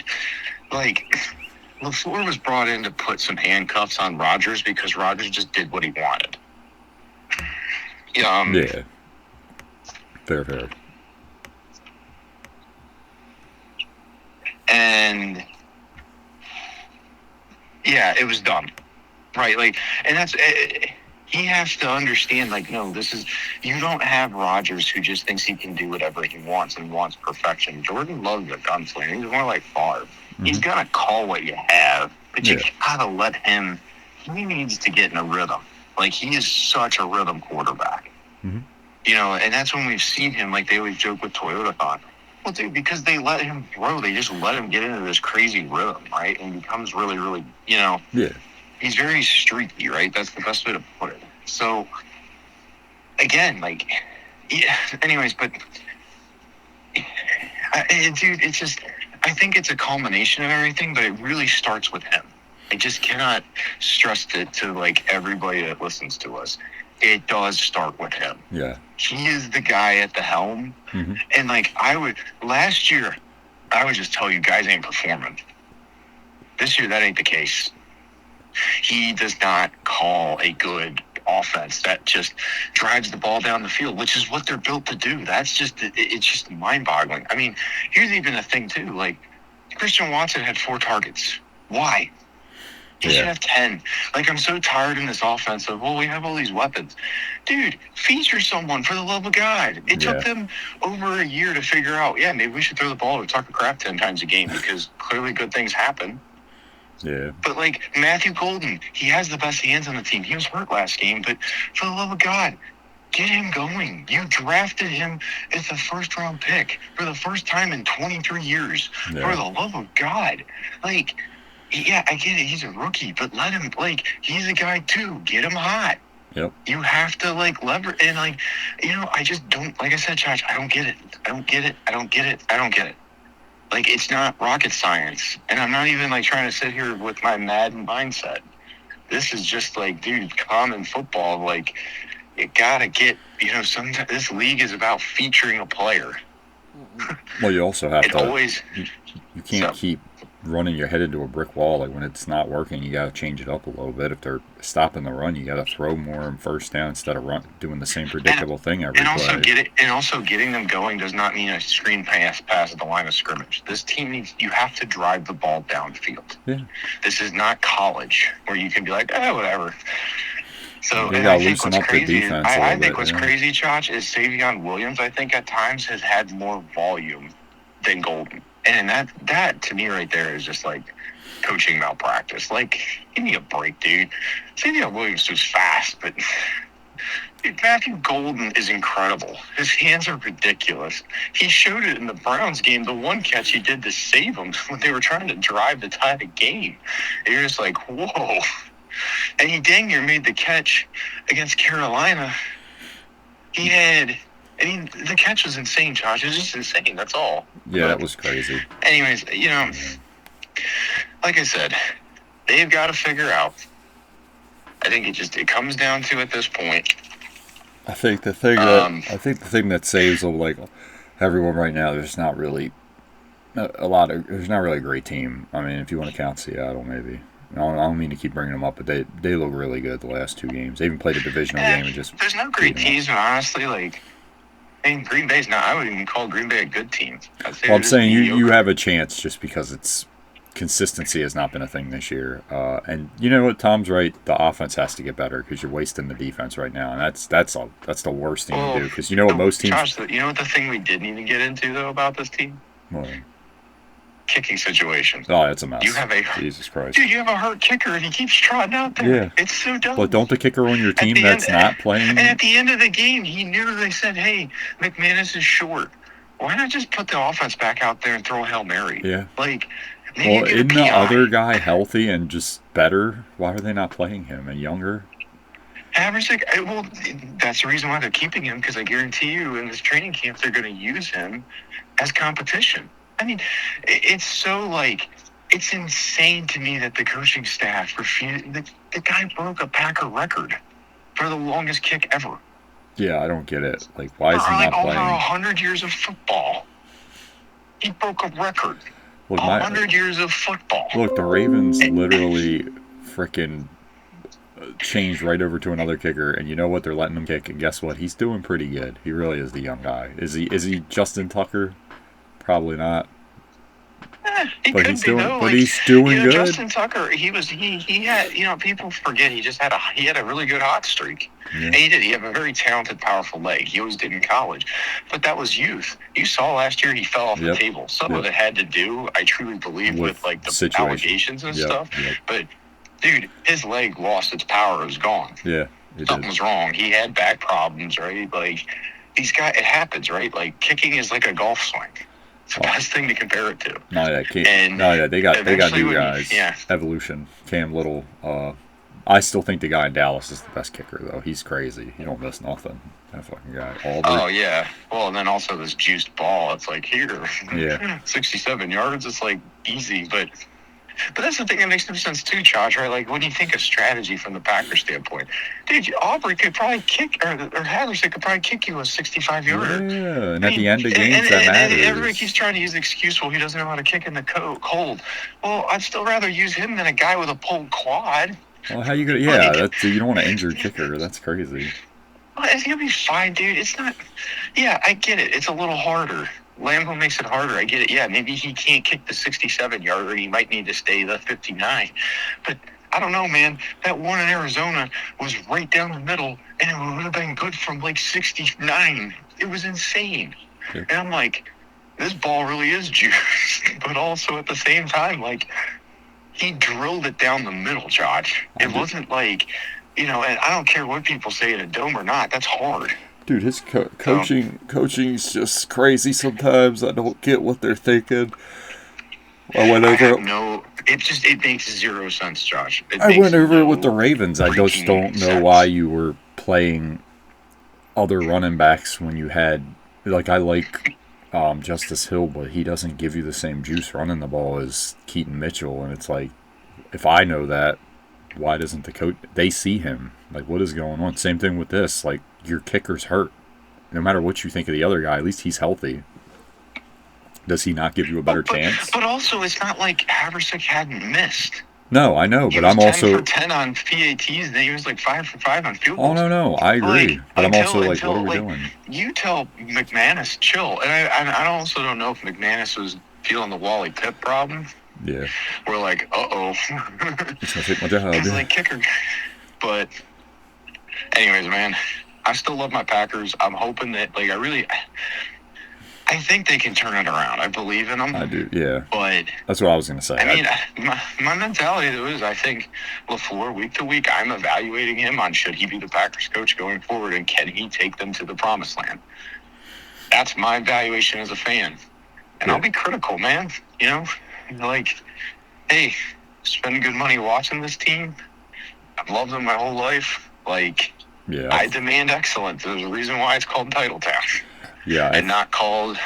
LaFleur was brought in to put some handcuffs on Rodgers because Rodgers just did what he wanted.
yeah. Fair.
And, yeah, it was dumb. Right? And that's... he has to understand, no, you don't have Rodgers who just thinks he can do whatever he wants and wants perfection. Jordan loves a gunslinger. He's more like Favre. Mm-hmm. He's going to call what you have, but you got to let him. He needs to get in a rhythm. He is such a rhythm quarterback.
Mm-hmm.
And that's when we've seen him, they always joke with Toyota. Well, dude, because they let him throw. They just let him get into this crazy rhythm, right? And becomes really, really,
Yeah.
He's very streaky, right? That's the best way to put it. So, again, anyways, but, dude, it's just, I think it's a culmination of everything, but it really starts with him. I just cannot stress it to, everybody that listens to us. It does start with him.
Yeah.
He is the guy at the helm.
Mm-hmm.
And, last year, I would just tell you, guys ain't performing. This year, that ain't the case. He does not call a good offense that just drives the ball down the field, which is what they're built to do. It's just mind-boggling. I mean, here's even a thing, too. Christian Watson had 4 targets. Why? He should have 10. I'm so tired in this offense of, we have all these weapons. Dude, feature someone, for the love of God. It took them over a year to figure out, maybe we should throw the ball to Tucker Kraft 10 times a game because clearly good things happen.
Yeah.
But Matthew Golden, he has the best hands on the team. He was hurt last game, but for the love of God, get him going. You drafted him as a first-round pick for the first time in 23 years. Yeah. For the love of God. I get it. He's a rookie, but let him, he's a guy too. Get him hot.
Yep.
You have to, lever. And, I just don't, like I said, Josh, I don't get it. I don't get it. It's not rocket science. And I'm not even, trying to sit here with my Madden mindset. This is just, dude, common football. You gotta get, sometimes this league is about featuring a player.
Well, you also have to.
Always.
You can't keep running your head into a brick wall. When it's not working, you got to change it up a little bit. If they're stopping the run, you got to throw more on first down instead of doing the same predictable thing every play.
And also getting them going does not mean a screen pass at the line of scrimmage. This team you have to drive the ball downfield.
Yeah.
This is not college where you can be whatever. So
I think what's crazy,
crazy, Josh, is Savion Williams, I think at times has had more volume than Golden. And that to me right there is just coaching malpractice. Give me a break, dude. Savion Williams was fast, but dude, Matthew Golden is incredible. His hands are ridiculous. He showed it in the Browns game. The one catch he did to save them when they were trying to drive to tie the game. And you're just whoa. And he dang near made the catch against Carolina. The catch was insane, Josh. It was just insane. That's all.
Yeah, that was crazy.
Anyways, like I said, they've got to figure out. I think it comes down to at this point.
I think the thing that saves everyone right now, there's not really there's not really a great team. I mean, if you want to count Seattle, maybe. I don't mean to keep bringing them up, but they look really good the last 2 games. They even played a divisional game and just.
There's no great teams, but honestly, Green Bay's not. I wouldn't even call Green Bay a good team.
I'm saying you have a chance just because it's consistency has not been a thing this year. And you know what? Tom's right. The offense has to get better because you're wasting the defense right now, and that's the worst thing to do because you know what most teams.
Josh, you know what the thing we didn't even get into though about this team?
What?
Kicking situation.
Oh, it's a mess.
You have
Jesus Christ.
Dude, you have a hurt kicker and he keeps trotting out there.
Yeah.
It's so dumb.
But don't the kicker on your team that's not playing?
And at the end of the game, he knew they said, hey, McManus is short. Why not just put the offense back out there and throw a Hail Mary?
Yeah.
Maybe you
Well,
get a
isn't the other
PI.
guy healthy and just better? Why are they not playing him and younger?
Average, well, that's the reason why they're keeping him, because I guarantee you in this training camp they're going to use him as competition. I mean, it's so like it's insane to me that the coaching staff refused. The guy broke a Packer record for the longest kick ever.
Yeah, I don't get it. Like, why
For
is he
like
not
over
playing?
100 years of football, he broke a record.
Look,
100 years of football.
the Ravens literally freaking changed right over to another kicker, and you know what? They're letting him kick, and guess what? He's doing pretty good. He really is the young guy. Is he? Is he Justin Tucker? Probably not.
He
But
could
he's
be
doing.
though.
But
Like,
he's doing good.
Justin Tucker, he had, people forget he just had a really good hot streak.
Yeah.
And he did. He had a very talented, powerful leg. He always did in college, but that was youth. You saw last year he fell off the table. Some of it had to do, I truly believe, with like the
situation.
allegations and stuff. But dude, his leg lost its power. It was gone.
Yeah,
something was wrong. He had back problems, right? Like these guys, it happens, right? Like kicking is like a golf swing. It's the best thing to compare it to.
They got new guys.
Yeah.
Evolution. Cam Little. I still think the guy in Dallas is the best kicker though. He's crazy. He don't miss nothing. That fucking guy. Aubrey.
Oh yeah. Well, and then also this juiced ball. It's like here.
Yeah.
67 yards. It's like easy, but that's the thing that makes no sense too, Josh. Right? Like when you think of strategy from the Packers standpoint, dude, Aubrey could probably kick, or Hattersley could probably kick you a 65-yarder.
Yeah, and at the end of games that matters.
Everybody keeps trying to use the excuse, well, he doesn't know how to kick in the cold. Well, I'd still rather use him than a guy with a pulled quad.
Well, how you gonna? Yeah, you don't want to injure kicker. That's crazy.
Well, it's gonna be fine, dude. It's not. Yeah, I get it. It's a little harder. Lambeau makes it harder. I get it. Yeah, maybe he can't kick the 67-yarder. He might need to stay the 59. But I don't know, man. That one in Arizona was right down the middle, and it would have been good from like 69. It was insane. Yeah. And I'm like, this ball really is juice. But also at the same time, like, he drilled it down the middle, Josh. It wasn't like, and I don't care what people say in a dome or not. That's hard.
Dude, his coaching's just crazy sometimes. I don't get what they're thinking. I went over.
It makes zero sense, Josh.
I went over it with the Ravens. I just don't know why you were playing other running backs when you had, like, I like Justice Hill, but he doesn't give you the same juice running the ball as Keaton Mitchell. And it's like, if I know that, why doesn't the coach? They see him. Like, what is going on? Same thing with this. Like, your kicker's hurt. No matter what you think of the other guy, at least he's healthy. Does he not give you a better chance?
But also, it's not like Haversick hadn't missed.
No, I know, but I'm
10
also
for 10 on PATs, and he was like 5 for 5 on field goals.
Oh no, I agree. But I'm also like, what are we doing?
You tell McManus chill, and I also don't know if McManus was feeling the Wally Pipp problem.
Yeah,
we're like,
it's gonna take my job.
He's like kicker, but anyways, man, I still love my Packers. I'm hoping that, I think they can turn it around. I believe in them.
I do, yeah.
But
that's what I was going to say.
I mean, my mentality though is, I think LaFleur, week to week, I'm evaluating him on should he be the Packers coach going forward, and can he take them to the promised land. That's my evaluation as a fan, and I'll be critical, man. Like, hey, spending good money watching this team. I've loved them my whole life. Like, I demand excellence. There's a reason why it's called Title Town.
Yeah,
and not called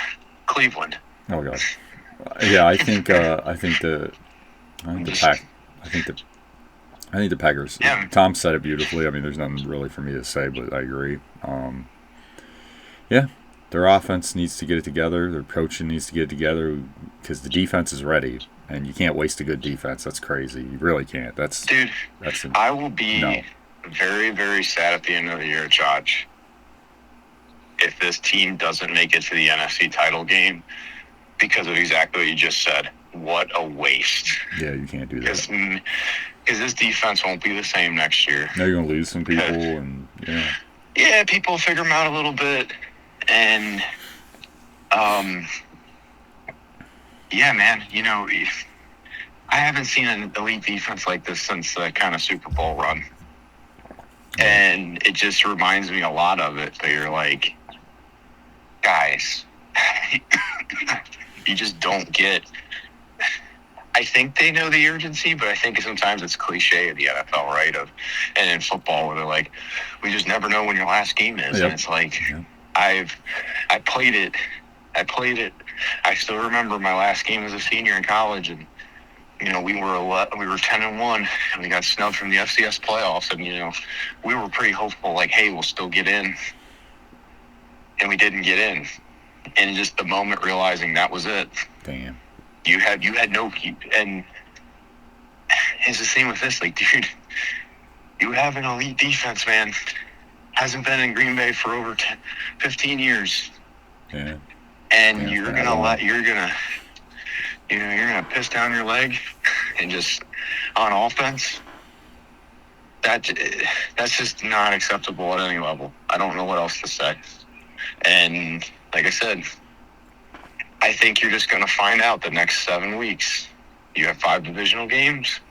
Cleveland.
Oh god. Yeah, I think the Packers.
Yeah.
Tom said it beautifully. I mean, there's nothing really for me to say, but I agree. Yeah, their offense needs to get it together. Their coaching needs to get it together because the defense is ready, and you can't waste a good defense. That's crazy. You really can't. I will be
very, very sad at the end of the year, Josh, if this team doesn't make it to the NFC title game because of exactly what you just said. What a waste.
Yeah, you can't do that.
Because this defense won't be the same next year.
Now you're going to lose some people.
Yeah, people figure them out a little bit. And, yeah, man, I haven't seen an elite defense like this since the kind of Super Bowl run. And it just reminds me a lot of it. But you're like, guys, you just don't get. I think they know the urgency, but I think sometimes it's cliche of the NFL, right? And in football, where they're like, we just never know when your last game is,
Yep.
and it's like,
Yep.
I played it. I still remember my last game as a senior in college, and we were 10-1, and we got snubbed from the FCS playoffs, and we were pretty hopeful, like, hey, we'll still get in, and we didn't get in, and just the moment realizing that was it.
Damn.
You had no, and it's the same with this. Like, dude, you have an elite defense, man. Hasn't been in Green Bay for over 15 years.
Yeah.
And
Yeah,
you're gonna piss down your leg and just on offense. That's just not acceptable at any level. I don't know what else to say. And like I said, I think you're just going to find out the next 7 weeks. You have 5 divisional games.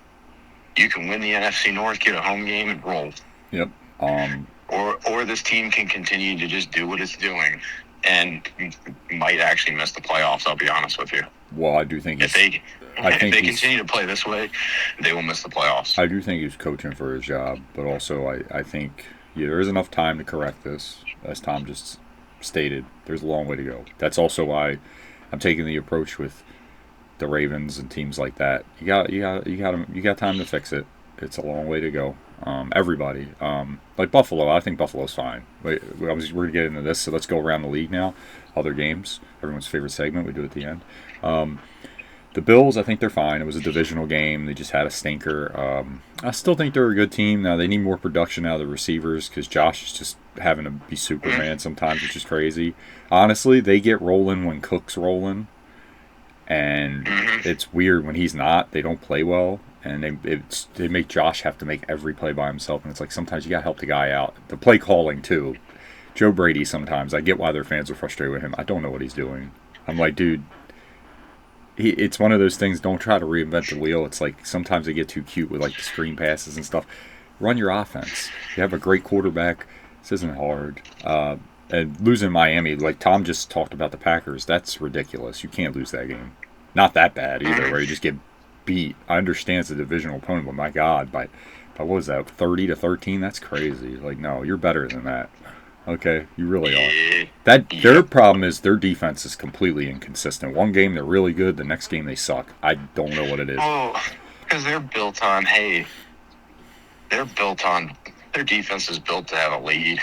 You can win the NFC North, get a home game, and roll.
Yep.
Or this team can continue to just do what it's doing and might actually miss the playoffs, I'll be honest with you.
Well, I do think
if they continue to play this way, they will miss the playoffs.
I do think he's coaching for his job, but also I think there is enough time to correct this, as Tom just stated. There's a long way to go. That's also why I'm taking the approach with the Ravens and teams like that. You got time to fix it. It's a long way to go. Everybody, like Buffalo, I think Buffalo's fine. We're gonna get into this, so let's go around the league now. Other games, everyone's favorite segment. We do at the end. The Bills, I think they're fine. It was a divisional game. They just had a stinker. I still think they're a good team. Now, they need more production out of the receivers because Josh is just having to be Superman sometimes, which is crazy. Honestly, they get rolling when Cook's rolling. And it's weird when he's not. They don't play well. And they make Josh have to make every play by himself. And it's like sometimes you got to help the guy out. The play calling, too. Joe Brady sometimes. I get why their fans are frustrated with him. I don't know what he's doing. I'm like, dude. It's one of those things, don't try to reinvent the wheel. It's like sometimes they get too cute with like the screen passes and stuff. Run your offense. You have a great quarterback. This isn't hard. And losing Miami, like Tom just talked about the Packers, that's ridiculous. You can't lose that game. Not that bad either, where you just get beat. I understand it's a divisional opponent, but my God, by what was that, 30-13? That's crazy. Like, no, you're better than that. Okay, you really are. Their problem is their defense is completely inconsistent. One game they're really good, the next game they suck. I don't know what it is.
Oh, because they're built on their defense is built to have a lead.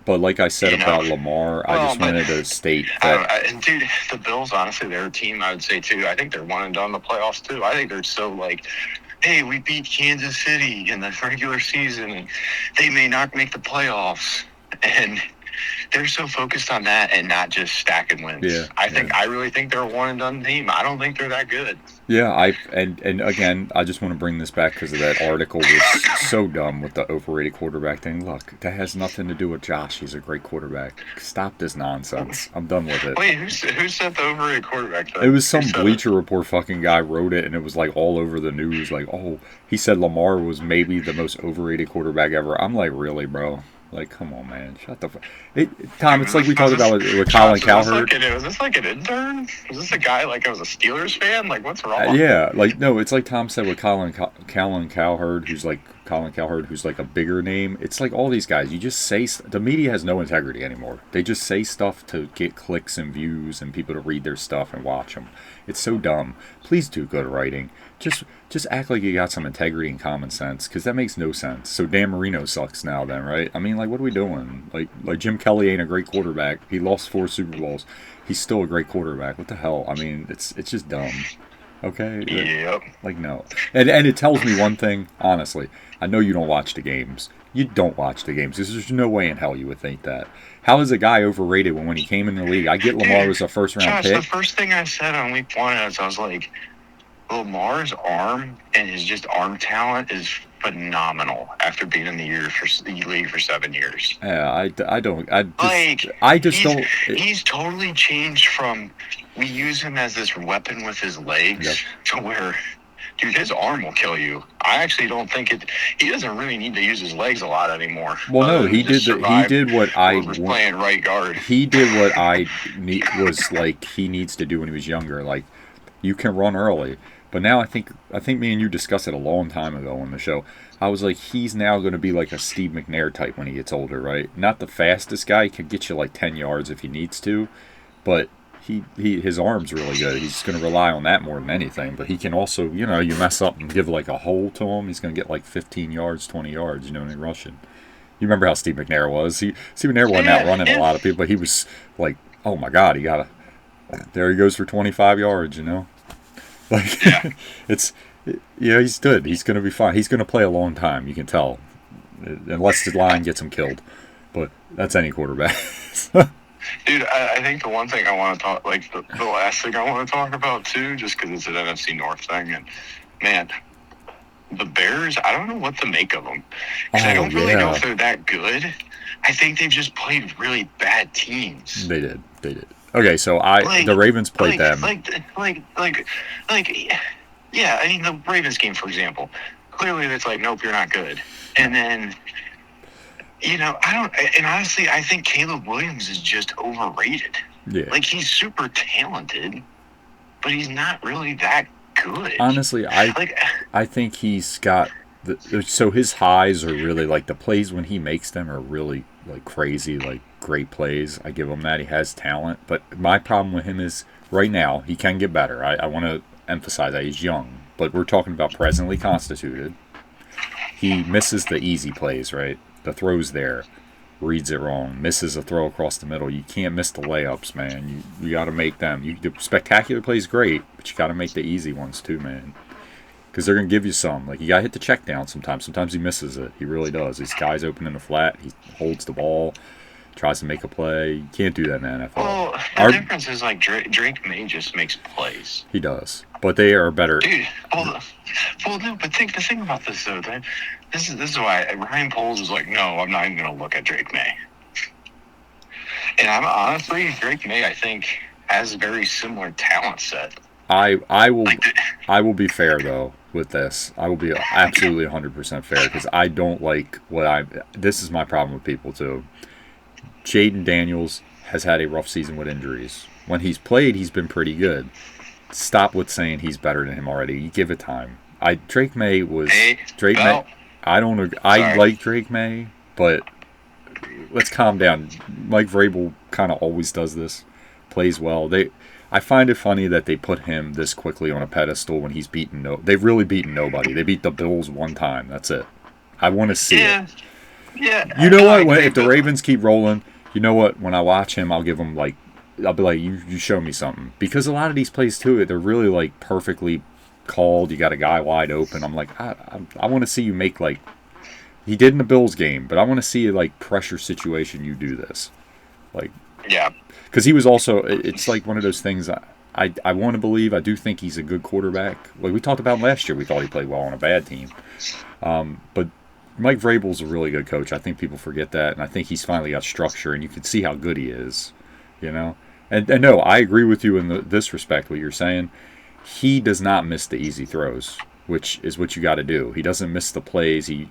But like I said about Lamar, I just wanted to state that.
Dude, the Bills, honestly, they're a team I would say too. I think they're one and done in the playoffs too. I think they're so like, hey, we beat Kansas City in the regular season, and they may not make the playoffs. And they're so focused on that and not just stacking wins.
Yeah,
I really think they're a one and done team. I don't think they're that good.
Yeah, and again, I just want to bring this back because of that article was so dumb with the overrated quarterback thing. Look, that has nothing to do with Josh. He's a great quarterback. Stop this nonsense. I'm done with it.
Wait, who said the overrated quarterback thing?
It was some Bleacher Report fucking guy wrote it, and it was like all over the news. Like, oh, he said Lamar was maybe the most overrated quarterback ever. I'm like, really, bro? Like, come on, man. Shut the fuck. Tom, it's like we talked about with Colin Cowherd.
Was this like an intern? Was this a guy like I was a Steelers fan? Like, what's wrong?
Yeah, like, no, it's like Tom said with Colin Cowherd, who's like a bigger name. It's like all these guys, you just say, the media has no integrity anymore. They just say stuff to get clicks and views and people to read their stuff and watch them. It's so dumb. Please do good writing. Just act like you got some integrity and common sense, because that makes no sense. So Dan Marino sucks now then, right? I mean, like, what are we doing? Like Jim Kelly ain't a great quarterback. He lost 4 Super Bowls. He's still a great quarterback. What the hell? I mean, it's just dumb. Okay?
Yep.
Like, no. And it tells me one thing, honestly. I know you don't watch the games. You don't watch the games. There's no way in hell you would think that. How is a guy overrated when he came in the league? I get Lamar was a first-round pick.
The first thing I said on week 1 is I was like, Lamar's arm and his just arm talent is phenomenal after being in the league for 7 years.
Yeah,
He's totally changed from we use him as this weapon with his legs to where dude, his arm will kill you. I actually don't think it. He doesn't really need to use his legs a lot anymore.
Well, no, he did. He did what I
was playing right guard.
He did what I was like he needs to do when he was younger. Like, you can run early, but now I think me and you discussed it a long time ago on the show. I was like, he's now going to be like a Steve McNair type when he gets older, right? Not the fastest guy. He could get you like 10 yards if he needs to, but his arm's really good. He's going to rely on that more than anything. But he can also, you mess up and give like a hole to him, he's going to get like 15 yards, 20 yards, in rushing. You remember how Steve McNair was? Steve McNair wasn't out running a lot of people, but he was like, oh my God, there he goes for 25 yards, Like, he's good. He's going to be fine. He's going to play a long time, you can tell. Unless the line gets him killed. But that's any quarterback.
Dude, I think the one thing I want to talk, like the last thing I want to talk about too, just because it's an NFC North thing, and man, the Bears, I don't know what to make of them. Because I don't really know if they're that good. I think they've just played really bad teams.
They did. Okay, so the Ravens played them.
Yeah, I mean, the Ravens game, for example, clearly it's like, nope, you're not good. And then, and honestly, I think Caleb Williams is just overrated.
Yeah.
Like, he's super talented, but he's not really that good.
Honestly, I think he's got so his highs are really like the plays when he makes them are really like crazy, like great plays. I give him that. He has talent, but my problem with him is right now he can get better. I want to emphasize that he's young, but we're talking about presently constituted. He misses the easy plays, right? The throws there, reads it wrong, misses a throw across the middle. You can't miss the layups, man. You got to make them. The spectacular plays great, but you got to make the easy ones too, man. Because they're going to give you some. Like, you got to hit the check down sometimes. Sometimes he misses it. He really does. This guy's open in the flat. He holds the ball, tries to make a play. You can't do that in the NFL.
Well, the difference is, like, Drake May just makes plays.
He does. But they are better.
Dude, no, but the thing about this, though, this is why Ryan Poles is like, no, I'm not even going to look at Drake May. And I'm honestly, Drake May, I think, has a very similar talent set.
I will be fair, though, with this. I will be absolutely 100% fair, because I don't like this is my problem with people, too. Jaden Daniels has had a rough season with injuries. When he's played, he's been pretty good. Stop with saying he's better than him already. You give it time. Drake May was... Drake May... I don't agree. I like Drake May, but let's calm down. Mike Vrabel kind of always does this. Plays well. I find it funny that they put him this quickly on a pedestal when he's beaten they've really beaten nobody. They beat the Bills one time. That's it. I want to see it.
Yeah.
You know what? If the Ravens keep rolling, you know what? When I watch him, I'll be like, you show me something. Because a lot of these plays, too, they're really, like, perfectly called. You got a guy wide open. I'm like, I want to see you make, like, he did in the Bills game, but I want to see, like, pressure situation you do this. Like,
yeah. Because
he was also, it's like one of those things I want to believe. I do think he's a good quarterback. Like we talked about last year, we thought he played well on a bad team. But Mike Vrabel's a really good coach. I think people forget that, and I think he's finally got structure, and you can see how good he is, And no, I agree with you in this respect, what you're saying. He does not miss the easy throws, which is what you got to do. He doesn't miss the plays. He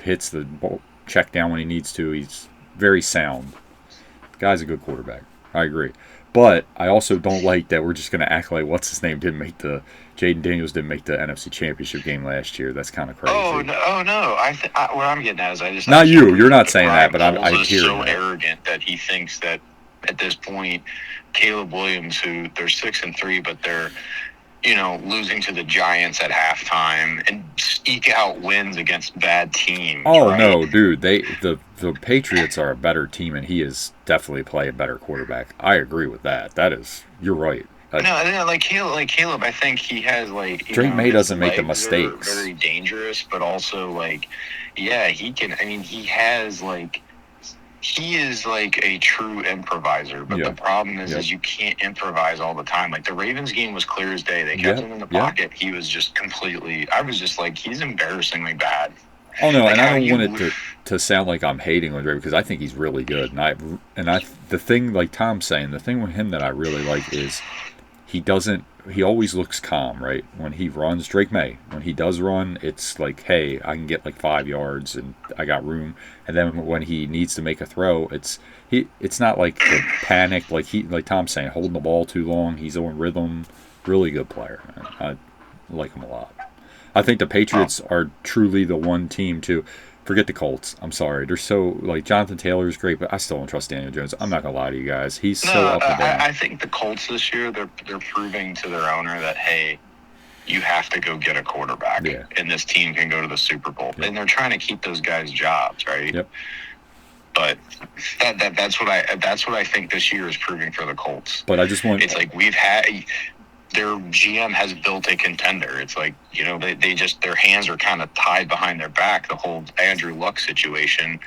hits the ball, check down when he needs to. He's very sound. The guy's a good quarterback. I agree. But I also don't like that we're just going to act like Jaden Daniels didn't make the NFC Championship game last year. That's kind of crazy.
Oh no! What I'm getting at is
not you. You're not saying that, but I hear
so arrogant that he thinks that at this point, Caleb Williams, who they're 6-3, but they're losing to the Giants at halftime and eke out wins against bad teams.
Oh
right?
No, dude! The Patriots are a better team, and he is definitely play a better quarterback. I agree with that. You're right.
Like Caleb, I think he has
Drake May doesn't make the mistakes.
Very dangerous, but also he can. I mean, he is like a true improviser, but the problem is you can't improvise all the time. Like the Ravens game was clear as day. They kept him in the pocket. He was just I was just like, he's embarrassingly bad.
Oh no, and I don't want it to sound like I'm hating on Ray, because I think he's really good. And the thing, like Tom's saying, the thing with him that I really like is he doesn't. He always looks calm, right? When he runs, Drake May, when he does run, it's like, hey, I can get like 5 yards and I got room. And then when he needs to make a throw, it's not like the panic, like Tom's saying, holding the ball too long. He's on rhythm. Really good player. Man. I like him a lot. I think the Patriots are truly the one team too. Forget the Colts. I'm sorry. They're so like Jonathan Taylor is great, but I still don't trust Daniel Jones. I'm not gonna lie to you guys. He's so up and down.
I think the Colts this year they're proving to their owner that hey, you have to go get a quarterback, and this team can go to the Super Bowl. Yep. And they're trying to keep those guys jobs, right?
Yep.
But that's what I think this year is proving for the Colts.
But I just want
it's like we've had. Their GM has built a contender. It's like, you know, they just, their hands are kind of tied behind their back. The whole Andrew Luck situation,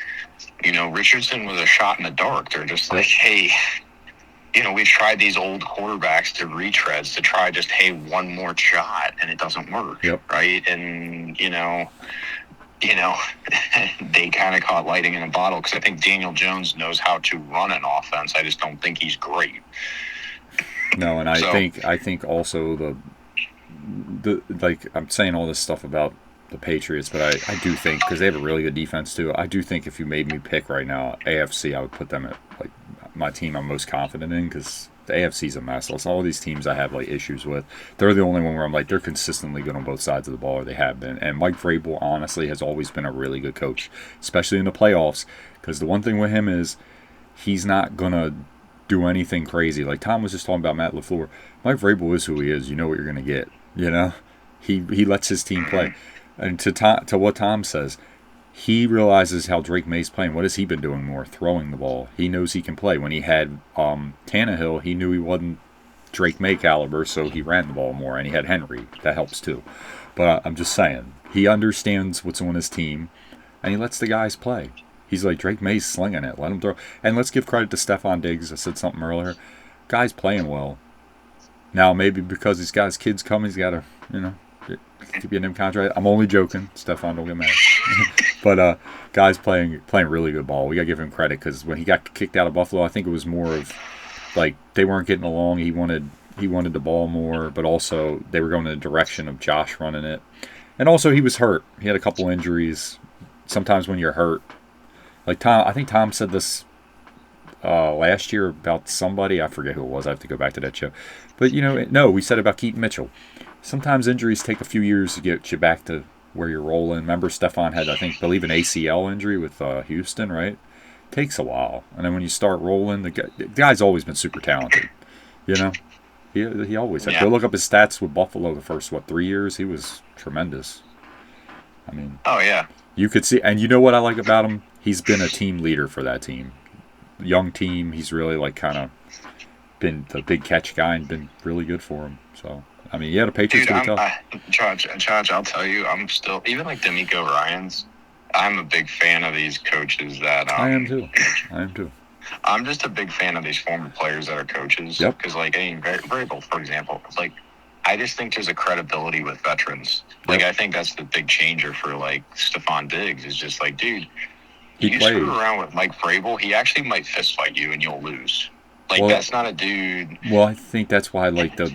you know, Richardson was a shot in the dark. They're just like, hey, you know, we've tried these old quarterbacks to retreads to try just, hey, one more shot, and it doesn't work.
Yep.
Right. And, you know, they kind of caught lightning in a bottle because I think Daniel Jones knows how to run an offense. I just don't think he's great.
No, and I think also the like I'm saying all this stuff about the Patriots, but I do think because they have a really good defense too. I do think if you made me pick right now, AFC, I would put them at like my team I'm most confident in because the AFC's a mess. Also, all these teams I have like issues with, they're the only one where I'm like they're consistently good on both sides of the ball, or they have been. And Mike Vrabel honestly has always been a really good coach, especially in the playoffs. Because the one thing with him is he's not gonna do anything crazy. Like Tom was just talking about Matt LaFleur. Mike Vrabel is who he is. You know what you're going to get. You know? He lets his team play. And to what Tom says, he realizes how Drake May's playing. What has he been doing more? Throwing the ball. He knows he can play. When he had Tannehill, he knew he wasn't Drake May caliber, so he ran the ball more. And he had Henry. That helps too. But I'm just saying, he understands what's on his team, and he lets the guys play. He's like, Drake May's slinging it. Let him throw. And let's give credit to Stephon Diggs. I said something earlier. Guy's playing well. Now, maybe because he's got his kids coming, he's got to, you know, keep getting him contract. I'm only joking. Stephon, don't get mad. But guy's playing really good ball. We got to give him credit because when he got kicked out of Buffalo, I think it was more of, like, they weren't getting along. He wanted the ball more, but also they were going in the direction of Josh running it. And also he was hurt. He had a couple injuries. Sometimes when you're hurt, like Tom, I think Tom said this last year about somebody. I forget who it was. I have to go back to that show. But, you know, no, we said about Keaton Mitchell. Sometimes injuries take a few years to get you back to where you're rolling. Remember, Stephon had, I believe an ACL injury with Houston, right? Takes a while. And then when you start rolling, the guy's always been super talented. You know? He always had. Yeah. Go look up his stats with Buffalo the first, 3 years? He was tremendous. I mean...
Oh, yeah.
You could see... And you know what I like about him? He's been a team leader for that team. Young team. He's really like kind of been the big catch guy and been really good for him. So, I mean, yeah, the Patriots could be tough.
Charge, I'll tell you, I'm still, even like D'Amico Ryans, I'm a big fan of these coaches that...
I am too.
I'm just a big fan of these former players that are coaches.
Yep.
Because, like, Vrabel, for example, like, I just think there's a credibility with veterans. Like, I think that's the big changer for, like, Stephon Diggs is just like, dude... You screw around with Mike Vrabel, he actually might fist fight you and you'll lose. Like, that's not a dude.
Well, I think that's why, like, do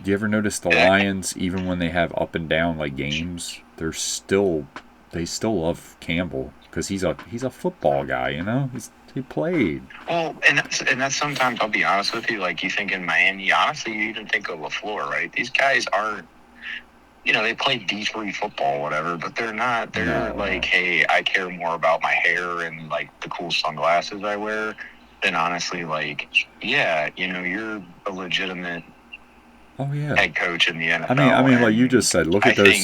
you ever notice the Lions, even when they have up and down, like, games, they still love Campbell because he's a football guy, you know? He played.
Well, and that's sometimes, I'll be honest with you, like, you think in Miami, honestly, you even think of LaFleur, right? These guys aren't, you know, they play D3 football, whatever, but they're not. They're like, hey, I care more about my hair and, like, the cool sunglasses I wear than honestly, like, yeah, you know, you're a legitimate head coach in the NFL.
I mean, like you just said, look at those.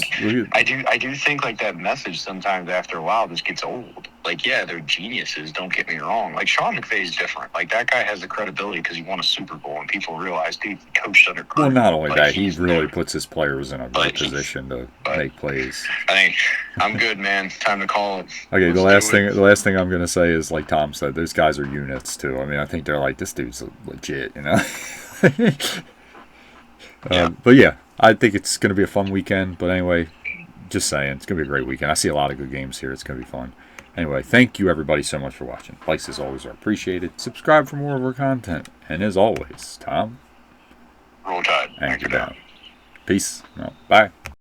I do think, like, that message sometimes after a while just gets old. Like, yeah, they're geniuses, don't get me wrong. Like, Sean McVay's different. Like, that guy has the credibility because he won a Super Bowl, and people realize, dude, he coached under Kirk.
Well, not only that, he really puts his players in a great position to make plays.
I think I'm good, man. Time to call it.
Okay, the last thing I'm gonna say is, like Tom said, those guys are units too. I mean, I think they're like, this dude's legit, you know. But yeah, I think it's going to be a fun weekend. But anyway, just saying, it's going to be a great weekend. I see a lot of good games here. It's going to be fun. Anyway, thank you everybody so much for watching. Likes as always are appreciated. Subscribe for more of our content. And as always, Tom.
Roll Tide.
Anchor down. Peace. No, bye.